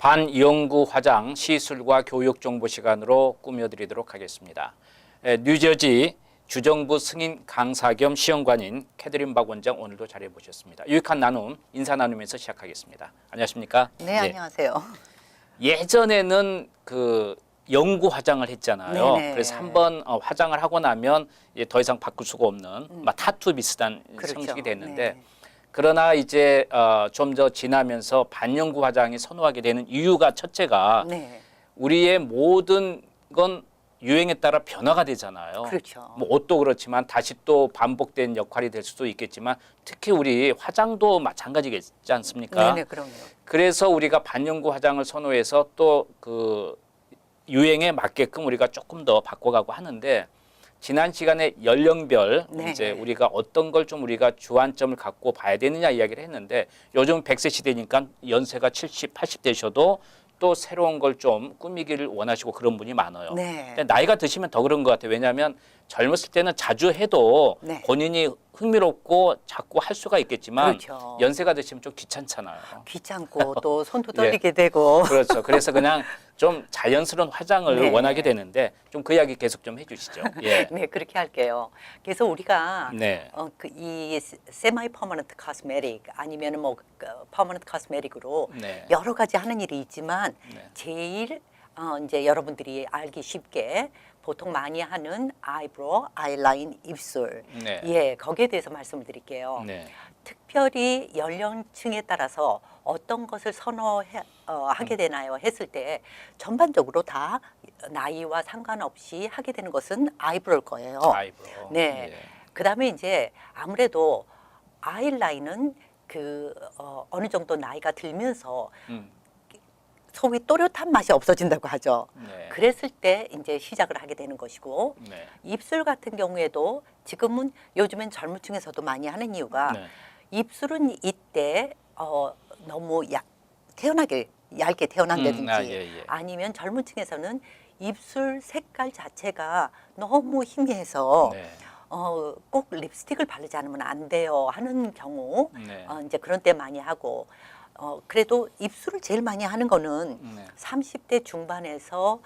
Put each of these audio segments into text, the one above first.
반영구 화장 시술과 교육 정보 시간으로 꾸며드리도록 하겠습니다. 뉴저지 주정부 승인 강사 겸 시험관인 캐드린 박 원장 오늘도 자리해 보셨습니다. 유익한 나눔, 인사 나누면서 시작하겠습니다. 안녕하십니까? 네, 안녕하세요. 예전에는 그 영구 화장을 했잖아요. 네네. 그래서 한번 화장을 하고 나면 더 이상 바꿀 수가 없는 타투 비슷한 그렇죠. 형식이 됐는데 네. 그러나 이제 좀 더 지나면서 반영구 화장이 선호하게 되는 이유가 첫째가 네. 우리의 모든 건 유행에 따라 변화가 되잖아요. 그렇죠. 뭐 옷도 그렇지만 다시 또 반복된 역할이 될 수도 있겠지만 특히 우리 화장도 마찬가지겠지 않습니까? 네네, 그럼요. 그래서 우리가 반영구 화장을 선호해서 또 그 유행에 맞게끔 우리가 조금 더 바꿔가고 하는데 지난 시간에 연령별 네. 이제 우리가 어떤 걸 좀 우리가 주안점을 갖고 봐야 되느냐 이야기를 했는데 요즘 100세 시대니까 연세가 70, 80 되셔도 또 새로운 걸 좀 꾸미기를 원하시고 그런 분이 많아요. 네. 근데 나이가 드시면 더 그런 것 같아요. 왜냐하면 젊었을 때는 자주 해도 네. 본인이 흥미롭고 자꾸 할 수가 있겠지만 그렇죠. 연세가 드시면 좀 귀찮잖아요. 귀찮고 또 손도 떨리게 되고. 그렇죠. 그래서 그냥 좀 자연스러운 화장을 네. 원하게 되는데 좀 그 이야기 계속 좀 해주시죠. 예. 네, 그렇게 할게요. 그래서 우리가 네. 이 세마이 퍼머넌트 코스메틱 아니면은 뭐 퍼머넌트 코스메틱으로 네. 여러 가지 하는 일이 있지만 네. 제일 이제 여러분들이 알기 쉽게 보통 많이 하는 아이브로우, 아이라인, 입술. 네. 예, 거기에 대해서 말씀을 드릴게요. 네. 특별히 연령층에 따라서 어떤 것을 선호하게 되나요? 했을 때 전반적으로 다 나이와 상관없이 하게 되는 것은 아이브로우일 거예요. 아이브로우. 네. 예. 그다음에 이제 아무래도 아이라인은 어느 정도 나이가 들면서 음. 속이 또렷한 맛이 없어진다고 하죠. 네. 그랬을 때 이제 시작을 하게 되는 것이고 네. 입술 같은 경우에도 지금은 요즘엔 젊은 층에서도 많이 하는 이유가 네. 입술은 이때 너무 태연하게 얇게 태어난다든지 예. 아니면 젊은 층에서는 입술 색깔 자체가 너무 희미해서 네. 꼭 립스틱을 바르지 않으면 안 돼요 하는 경우 네. 이제 그런 때 많이 하고 그래도 입술을 제일 많이 하는 거는 네. 30대 중반에서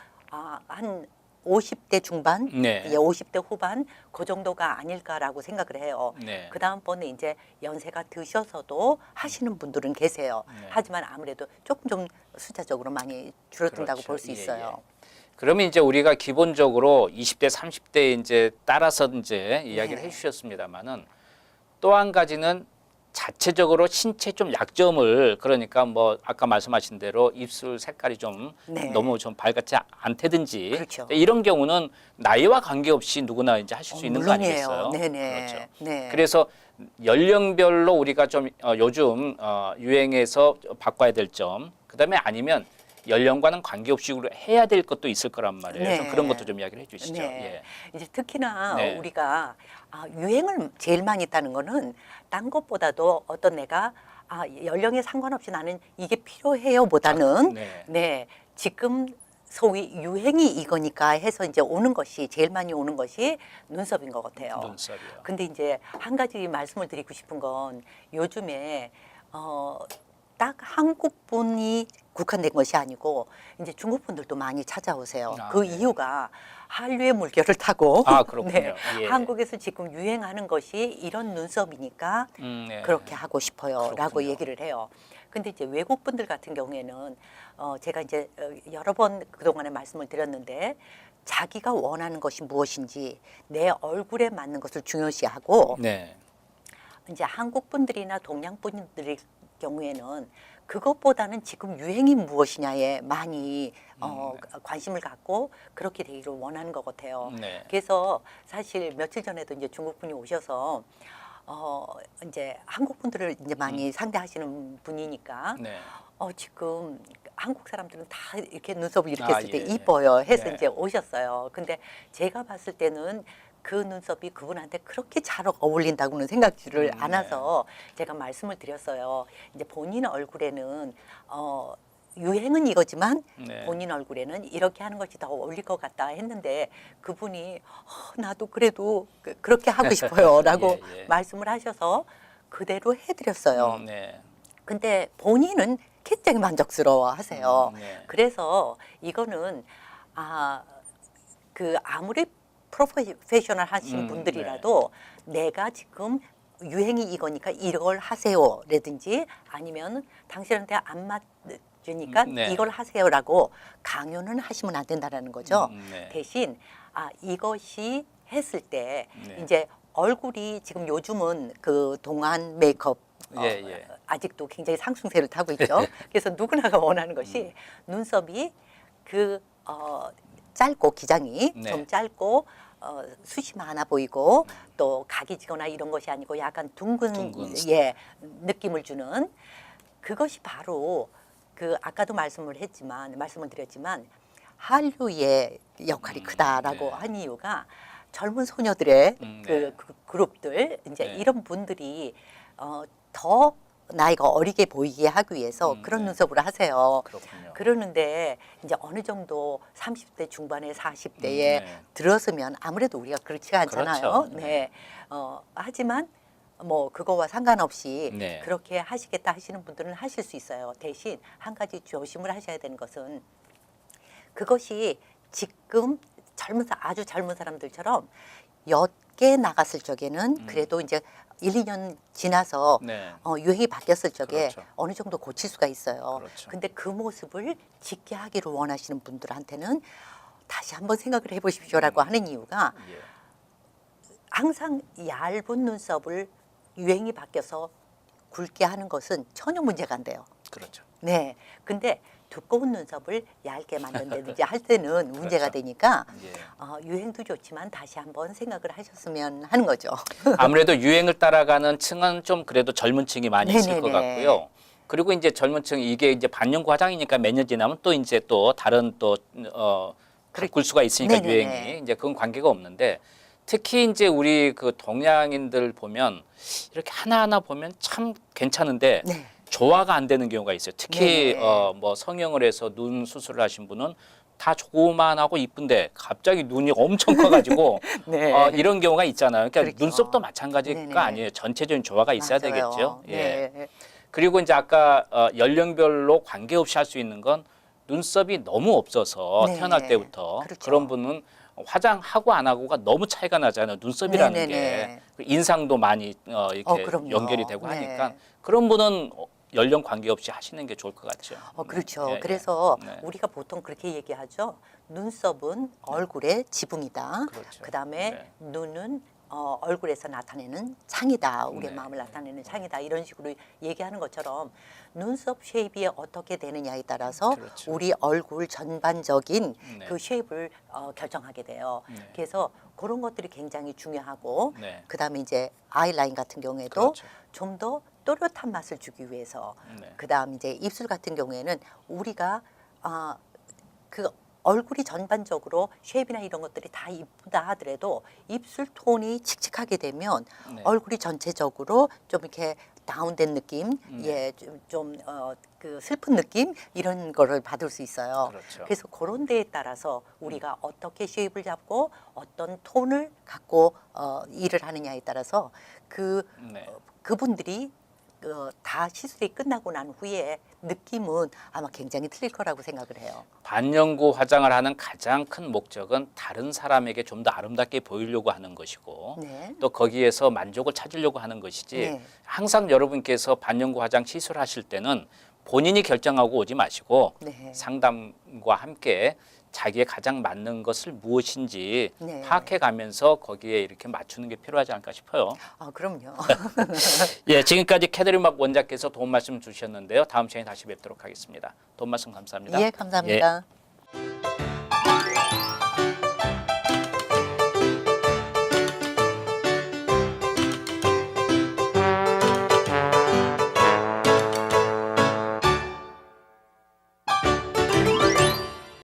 한 50대 중반, 네. 50대 후반 그 정도가 아닐까라고 생각을 해요. 네. 그 다음번에 이제 연세가 드셔서도 하시는 분들은 계세요. 네. 하지만 아무래도 조금 좀 숫자적으로 많이 줄어든다고 그렇죠. 볼 수 예, 있어요. 그러면 이제 우리가 기본적으로 20대, 30대 이제 따라서 이제 이야기를 네. 해주셨습니다만은 또 한 가지는 자체적으로 신체 좀 약점을 그러니까 뭐 아까 말씀하신 대로 입술 색깔이 좀 네. 너무 좀 밝지 않다든지 그렇죠. 이런 경우는 나이와 관계없이 누구나 이제 하실 수 있는 거 물론이에요. 아니겠어요? 네네. 그렇죠. 네. 그래서 연령별로 우리가 좀 요즘 유행해서 바꿔야 될 점, 그다음에 아니면 연령과는 관계없이 해야 될 것도 있을 거란 말이에요. 네. 좀 그런 것도 좀 이야기를 해주시죠. 네. 예. 이제 특히나 네. 우리가 유행을 제일 많이 있다는 거는 딴 것보다도 어떤 내가 연령에 상관없이 나는 이게 필요해요 보다는 네. 지금 소위 유행이 이거니까 해서 이제 오는 것이 제일 많이 오는 것이 눈썹인 것 같아요. 눈썹이요. 근데 이제 한 가지 말씀을 드리고 싶은 건 요즘에 딱 한국 분이 국한된 것이 아니고 이제 중국 분들도 많이 찾아오세요. 그 네. 이유가 한류의 물결을 타고 그렇군요. 예. 한국에서 지금 유행하는 것이 이런 눈썹이니까 네. 그렇게 하고 싶어요라고 그렇군요. 얘기를 해요. 근데 이제 외국 분들 같은 경우에는 제가 이제 여러 번 그동안에 말씀을 드렸는데 자기가 원하는 것이 무엇인지 내 얼굴에 맞는 것을 중요시하고 네. 이제 한국 분들이나 동양 분들의 경우에는 그것보다는 지금 유행이 무엇이냐에 많이 관심을 갖고 그렇게 되기를 원하는 것 같아요. 네. 그래서 사실 며칠 전에도 이제 중국 분이 오셔서 이제 한국 분들을 이제 많이 상대하시는 분이니까 네. 지금 한국 사람들은 다 이렇게 눈썹을 이렇게 했을 때 예. 이뻐요 해서 네. 이제 오셨어요. 근데 제가 봤을 때는 그 눈썹이 그분한테 그렇게 잘 어울린다고는 생각지를 않아서 제가 말씀을 드렸어요. 이제 본인 얼굴에는 유행은 이거지만 네. 본인 얼굴에는 이렇게 하는 것이 더 어울릴 것 같다 했는데 그분이 나도 그래도 그렇게 하고 싶어요 라고 예. 말씀을 하셔서 그대로 해드렸어요. 네. 근데 본인은 굉장히 만족스러워 하세요. 네. 그래서 이거는 아무리 프로페셔널 하신 분들이라도 내가 지금 유행이 이거니까 이걸 하세요라든지 아니면 당신한테 안 맞으니까 네. 이걸 하세요라고 강요는 하시면 안 된다라는 거죠. 네. 대신 이것이 했을 때 네. 이제 얼굴이 지금 요즘은 그 동안 메이크업 예. 아직도 굉장히 상승세를 타고 있죠. 그래서 누구나가 원하는 것이 눈썹이 짧고 기장이 네. 좀 짧고 숱이 많아 보이고 또 각이 지거나 이런 것이 아니고 약간 둥근 느낌을 주는 그것이 바로 아까도 말씀을 드렸지만 한류의 역할이 크다라고 한 이유가 젊은 소녀들의 그 그룹들 이제 이런 분들이 더 나이가 어리게 보이게 하기 위해서 그런 눈썹을 하세요. 그렇군요. 그러는데 이제 어느 정도 30대 중반에 40대에 들어서면 아무래도 우리가 그렇지가 않잖아요. 그렇죠. 네. 하지만 뭐 그거와 상관없이 그렇게 하시겠다 하시는 분들은 하실 수 있어요. 대신 한 가지 조심을 하셔야 되는 것은 그것이 지금 아주 젊은 사람들처럼 옅게 나갔을 적에는 그래도 이제 1, 2년 지나서 유행이 바뀌었을 적에 어느 정도 고칠 수가 있어요. 근데 그 모습을 짓게 하기를 원하시는 분들한테는 다시 한번 생각을 해보십시오라고 하는 이유가 항상 얇은 눈썹을 유행이 바뀌어서 굵게 하는 것은 전혀 문제가 안 돼요. 그렇죠. 네. 근데 두꺼운 눈썹을 얇게 만든다든지 할 때는 문제가 되니까 유행도 좋지만 다시 한번 생각을 하셨으면 하는 거죠. 아무래도 유행을 따라가는 층은 좀 그래도 젊은 층이 많이 있을 것 같고요. 그리고 이제 젊은 층 이게 이제 반영구 화장이니까 몇 년 지나면 또 이제 또 다른 또 바꿀 수가 있으니까 유행이 이제 그건 관계가 없는데 특히 이제 우리 그 동양인들 보면 이렇게 하나하나 보면 참 괜찮은데 조화가 안 되는 경우가 있어요. 특히 뭐 성형을 해서 눈 수술을 하신 분은 다 조그만하고 이쁜데 갑자기 눈이 엄청 커가지고 이런 경우가 있잖아요. 그러니까 눈썹도 마찬가지가 아니에요. 전체적인 조화가 있어야 되겠죠. 그리고 이제 아까 연령별로 관계없이 할 수 있는 건 눈썹이 너무 없어서 태어날 때부터 그런 분은 화장하고 안 하고가 너무 차이가 나잖아요. 눈썹이라는 게 인상도 많이 이렇게 연결이 되고 하니까 그런 분은 연령 관계없이 하시는 게 좋을 것 같죠. 그렇죠. 그래서 우리가 보통 그렇게 얘기하죠. 눈썹은 얼굴의 지붕이다. 그다음에 눈은 얼굴에서 나타내는 창이다. 우리의 마음을 나타내는 창이다. 이런 식으로 얘기하는 것처럼 눈썹 쉐입이 어떻게 되느냐에 따라서 우리 얼굴 전반적인 그 쉐입을 결정하게 돼요. 그래서 그런 것들이 굉장히 중요하고 그다음에 이제 아이라인 같은 경우에도 좀 더 또렷한 맛을 주기 위해서 그다음 이제 입술 같은 경우에는 우리가 그 얼굴이 전반적으로 쉐입이나 이런 것들이 다 이쁘다 하더라도 입술 톤이 칙칙하게 되면 얼굴이 전체적으로 좀 이렇게 다운된 느낌, 그 슬픈 느낌 이런 거를 받을 수 있어요. 그래서 그런 데에 따라서 우리가 어떻게 쉐입을 잡고 어떤 톤을 갖고 일을 하느냐에 따라서 그분들이 다 시술이 끝나고 난 후에 느낌은 아마 굉장히 틀릴 거라고 생각을 해요. 반영구 화장을 하는 가장 큰 목적은 다른 사람에게 좀 더 아름답게 보이려고 하는 것이고 또 거기에서 만족을 찾으려고 하는 것이지 항상 여러분께서 반영구 화장 시술하실 때는 본인이 결정하고 오지 마시고 상담과 함께 자기의 가장 맞는 것을 무엇인지 파악해 가면서 거기에 이렇게 맞추는 게 필요하지 않을까 싶어요. 그럼요. 지금까지 캐더린 박 원장께서 도움 말씀 주셨는데요. 다음 시간에 다시 뵙도록 하겠습니다. 도움 말씀 감사합니다. 감사합니다.